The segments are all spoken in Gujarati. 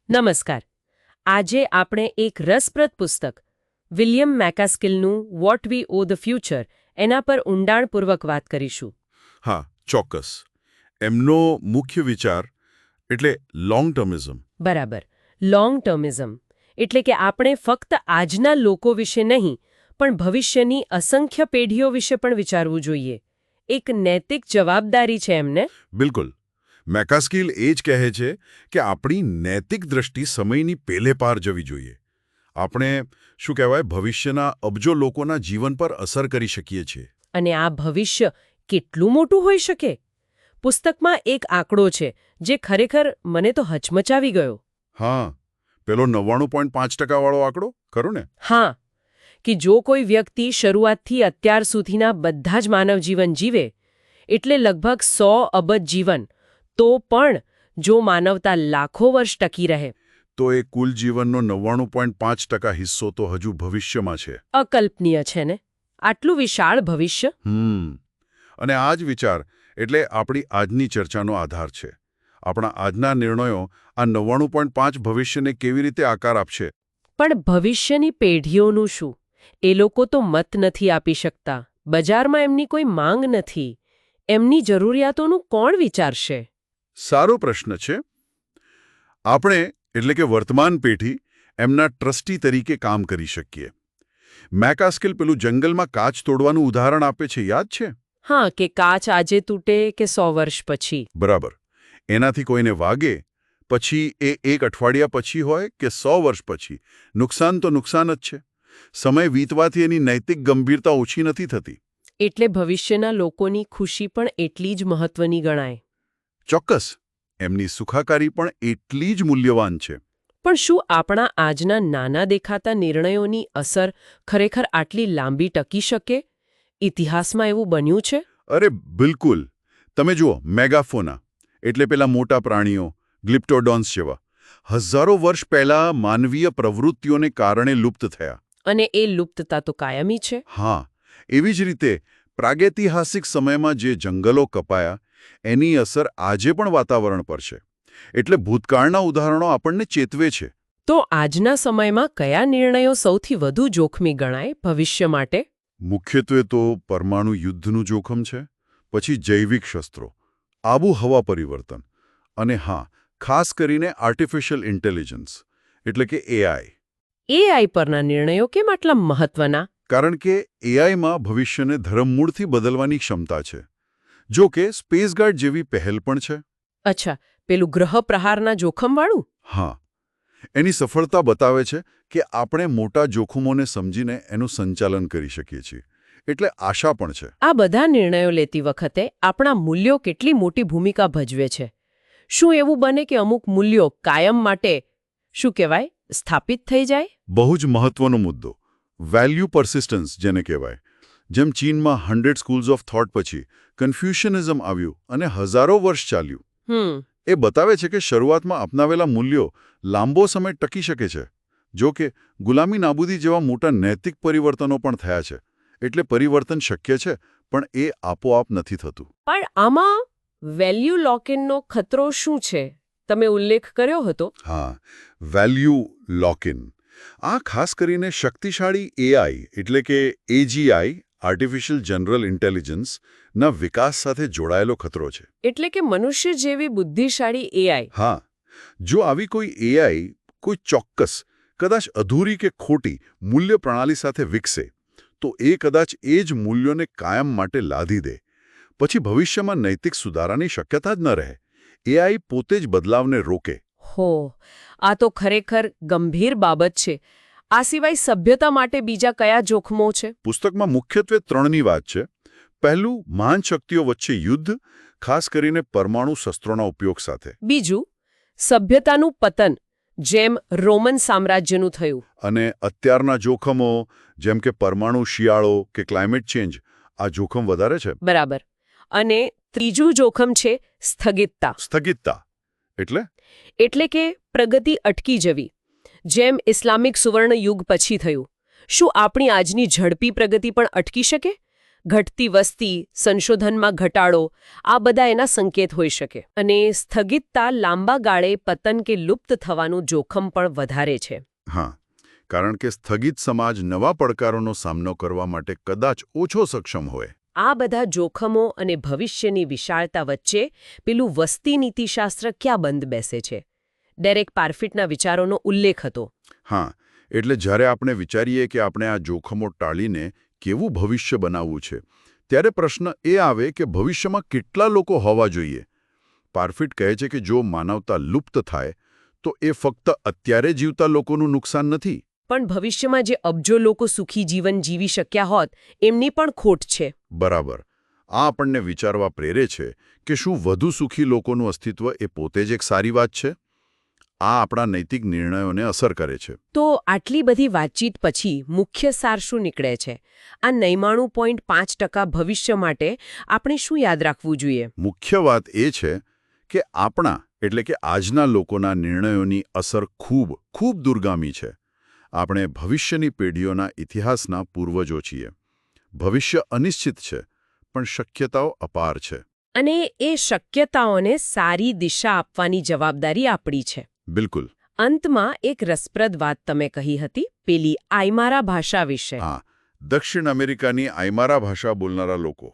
નમસ્કાર. આજે આપણે એક રસપ્રદ પુસ્તક વિલિયમ મેકાસ્કિલનું what we owe the future એના પર ઊંડાણપૂર્વક વાત કરીશું. હા, ચોક્કસ. એમનો મુખ્ય વિચાર એટલે લોંગ ટર્મિઝમ. બરાબર. લોંગ ટર્મિઝમ એટલે કે આપણે ફક્ત આજના લોકો વિશે નહીં પણ ભવિષ્યની અસંખ્ય પેઢીઓ વિશે પણ વિચારવું જોઈએ. એક નૈતિક જવાબદારી છે એમને. બિલકુલ. મેકાસ્કિલ એ જ કહે છે કે આપણી નૈતિક દ્રષ્ટિ સમયની પેલે પાર જવી જોઈએ. આપણે શું કહેવાય ભવિષ્યના અબજો લોકોના જીવન પર અસર કરી શકીએ છીએ. અને આ ભવિષ્ય કેટલું મોટું હોઈ શકે? પુસ્તકમાં એક આંકડો છે જે ખરેખર મને તો હચમચાવી ગયો. હા, પેલો 99.5% વાળો આંકડો ખરો ને? હા, કે જો કોઈ વ્યક્તિ શરૂઆતથી અત્યાર સુધીના બધા જ માનવ જીવન જીવે એટલે લગભગ 100 અબજ જીવન, તો પણ જો માનવતા લાખો વર્ષ ટકી રહે તો એ કુલ જીવનનો 99.5% હિસ્સો તો હજુ ભવિષ્યમાં છે. અકલ્પનીય છે ને? આટલું વિશાળ ભવિષ્ય. અને આ જ વિચાર એટલે આપણી આજની ચર્ચાનો આધાર છે. આપણા આજના નિર્ણયો આ 99.5 ભવિષ્યને કેવી રીતે આકાર આપશે? પણ ભવિષ્યની પેઢીઓનું શું? એ લોકો તો મત નથી આપી શકતા. બજારમાં એમની કોઈ માંગ નથી. એમની જરૂરિયાતોનું કોણ વિચારશે? સારો પ્રશ્ન છે. આપણે એટલે કે વર્તમાન પેઢી એમના ટ્રસ્ટી તરીકે કામ કરી શકીએ. મેકાસ્કિલ પેલું જંગલમાં કાચ તોડવાનું ઉદાહરણ આપે છે, યાદ છે? હા, કે કાચ આજે તૂટે કે 100 વર્ષ પછી. બરાબર. એનાથી કોઈને વાગે પછી એ 1 અઠવાડિયા પછી હોય કે 100 વર્ષ પછી, નુકસાન તો નુકસાન જ છે. સમય વીતવાથી એની નૈતિક ગંભીરતા ઓછી નથી થતી. એટલે ભવિષ્યના લોકોની ખુશી પણ એટલી જ મહત્વની ગણાય. ચોક્કસ. એમની સુખાકારી પણ એટલી જ મૂલ્યવાન છે. પણ શું આપણા આજના નાના દેખાતા નિર્ણયોની અસર ખરેખર આટલી લાંબી ટકી શકે? ઇતિહાસમાં એવું બન્યું છે? અરે બિલકુલ. તમે જુઓ, મેગાફોના એટલે પેલા મોટા પ્રાણીઓ, ગ્લિપ્ટોડોન્સ જેવા, હજારો વર્ષ પહેલા માનવીય પ્રવૃત્તિઓને કારણે લુપ્ત થયા. અને એ લુપ્તતા તો કાયમી છે. હા, એવી જ રીતે પ્રાગૈતિહાસિક સમયમાં જે જંગલો કપાયા એની અસર આજે પણ વાતાવરણ પર છે. એટલે ભૂતકાળના ઉદાહરણો આપણને ચેતવે છે. તો આજના સમયમાં કયા નિર્ણયો સૌથી વધુ જોખમી ગણાય ભવિષ્ય માટે? મુખ્યત્વે તો પરમાણુ યુદ્ધનું જોખમ છે, પછી જૈવિક શસ્ત્રો, આબોહવા પરિવર્તન અને હા, ખાસ કરીને આર્ટિફિશિયલ ઇન્ટેલિજન્સ એટલે કે એઆઈ. એઆઈ પરના નિર્ણયો કેમ આટલા મહત્વના? કારણ કે એઆઈમાં ભવિષ્યને ધરમૂળથી બદલવાની ક્ષમતા છે. જો કે સ્પેસગાર્ડ જેવી પહેલ પણ છે. અચ્છા, પેલું ગ્રહ પ્રહારના જોખમવાળું? હા, એની સફળતા બતાવે છે કે આપણે મોટા જોખમોને સમજીને એનું સંચાલન કરી શકીએ છીએ. એટલે આશા પણ છે. આ બધા નિર્ણયો લેતી વખતે આપણા મૂલ્યો કેટલી મોટી ભૂમિકા ભજવે છે. શું એવું બને કે અમુક મૂલ્યો કાયમ માટે શું કહેવાય સ્થાપિત થઈ જાય? બહુ જ મહત્વનો મુદ્દો. વેલ્યુ પરસિસ્ટન્સ જેને કહેવાય. જેમ ચીનમાં 100 સ્કૂલ્સ ઓફ થોટ પછી કન્ફ્યુશનિઝમ આવ્યું અને હજારો વર્ષ ચાલ્યું. એ બતાવે છે કે શરૂઆતમાં અપનાવેલા મૂલ્યો લાંબો સમય ટકી શકે છે. જો કે ગુલામી નાબૂદી જેવા મોટા નૈતિક પરિવર્તનો પણ થયા છે. એટલે પરિવર્તન શક્ય છે, પણ એ આપોઆપ નથી થતું. પણ આમાં વેલ્યુ લોકિનનો ખતરો શું છે? તમે ઉલ્લેખ કર્યો હતો. હા, વેલ્યુ લોકિન. આ ખાસ કરીને શક્તિશાળી એઆઈ એટલે કે એજીઆઈ આર્ટિફિશિયલ જનરલ ઇન્ટેલિજન્સ ના વિકાસ સાથે જોડાયેલો ખતરો છે. એટલે કે મનુષ્ય જેવી બુદ્ધિશાળી એઆઈ. હા, જો આવી કોઈ એઆઈ કોઈ ચોક્કસ, કદાચ અધૂરી કે ખોટી મૂલ્ય પ્રણાલી સાથે વિકસે, તો એ કદાચ એ જ મૂલ્યોને કાયમ માટે લાદી દે. પછી ભવિષ્યમાં નૈતિક સુધારાની શક્યતા જ ન રહે. એઆઈ પોતે જ બદલાવને રોકે. હો, આ તો ખરેખર ગંભીર બાબત છે. આ સિવાય સભ્યતા માટે બીજા કયા જોખમો છે? પુસ્તકમાં મુખ્યત્વે 3ની વાત છે. પહેલું, મહાન શક્તિઓ વચ્ચે યુદ્ધ, ખાસ કરીને પરમાણુ શસ્ત્રોના ઉપયોગ સાથે. બીજું, સભ્યતાનું પતન, જેમ રોમન સામ્રાજ્યનું થયું. અને અત્યારના જોખમો જેમ કે પરમાણુ શિયાળો કે ક્લાઇમેટ ચેન્જ, આ જોખમ વધારે છે. બરાબર. અને ત્રીજું જોખમ છે સ્થગિતતા. સ્થગિતતા એટલે? એટલે કે પ્રગતિ અટકી જવી, જેમ ઇસ્લામિક સુવર્ણ યુગ પછી થયું. શું આપણી આજની ઝડપી પ્રગતિ પણ અટકી શકે? ઘટતી વસ્તી, સંશોધનમાં ઘટાડો આ બધા એના સંકેત હોઈ શકે. અને સ્થગિતતા લાંબા ગાળે પતન કે લુપ્ત થવાનું જોખમ પણ વધારે છે. હા, કારણ કે સ્થગિત સમાજ નવા પડકારોનો સામનો કરવા માટે કદાચ ઓછો સક્ષમ હોય. આ બધા જોખમો અને ભવિષ્યની વિશાળતા વચ્ચે પેલું વસ્તી નીતિશાસ્ત્ર ક્યાં બંધ બેસે છે? ડેરેક પારફિટના વિચારોનો ઉલ્લેખ હતો. હા, એટલે જ્યારે આપણે વિચારીએ કે આપણે આ જોખમો ટાળીને કેવું ભવિષ્ય બનાવવું છે, ત્યારે પ્રશ્ન એ આવે કે ભવિષ્યમાં કેટલા લોકો હોવા જોઈએ. પારફિટ કહે છે કે જો માનવતા લુપ્ત થાય તો એ ફક્ત અત્યારે જીવતા લોકોનું નુકસાન નથી, પણ ભવિષ્યમાં જે અબજો લોકો સુખી જીવન જીવી શક્યા હોત એમની પણ ખોટ છે. બરાબર. આ આપણને વિચારવા પ્રેરે છે કે શું વધુ સુખી લોકોનું અસ્તિત્વ એ પોતે જ એક સારી વાત છે? આ આપણા નૈતિક નિર્ણયોને અસર કરે છે. તો આટલી બધી વાતચીત પછી મુખ્ય સાર શું નીકળે છે? આ 99.5% ભવિષ્ય માટે આપણે શું યાદ રાખવું જોઈએ? મુખ્ય વાત એ છે કે આપણા એટલે કે આજના લોકોના નિર્ણયોની અસર ખૂબ ખૂબ દૂરગામી છે. આપણે ભવિષ્યની પેઢીઓના ઇતિહાસના પૂર્વજો છીએ. ભવિષ્ય અનિશ્ચિત છે, પણ શક્યતાઓ અપાર છે. અને એ શક્યતાઓને સારી દિશા આપવાની જવાબદારી આપણી છે. બિલકુલ. અંતમાં એક રસપ્રદ વાત તમે કહી હતી, પેલી આયમારા ભાષા વિશે. હા, દક્ષિણ અમેરિકાની આયમારા ભાષા બોલનારા લોકો.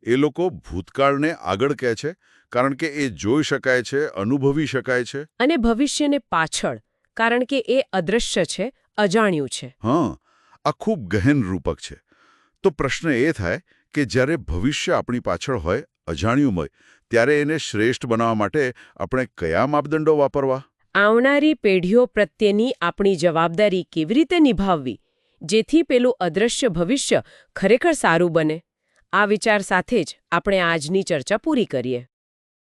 એ લોકો ભૂતકાળને આગળ કહે છે કારણ કે એ જોઈ શકાય છે, અનુભવી શકાય છે. અને ભવિષ્યને પાછળ કારણ કે એ અદૃશ્ય છે, અજાણ્યું છે. હા, આ ખૂબ ગહેન રૂપક છે. તો પ્રશ્ન એ થાય કે જ્યારે ભવિષ્ય આપણી પાછળ હોય, અજાણ્યું હોય, ત્યારે એને શ્રેષ્ઠ બનાવવા માટે આપણે કયા માપદંડો વાપરવા? આવનારી પેઢીઓ પ્રત્યેની આપણી જવાબદારી કેવી રીતે નિભાવવી, જેથી પેલું અદૃશ્ય ભવિષ્ય ખરેખર સારું બને? આ વિચાર સાથે જ આપણે આજની ચર્ચા પૂરી કરીએ.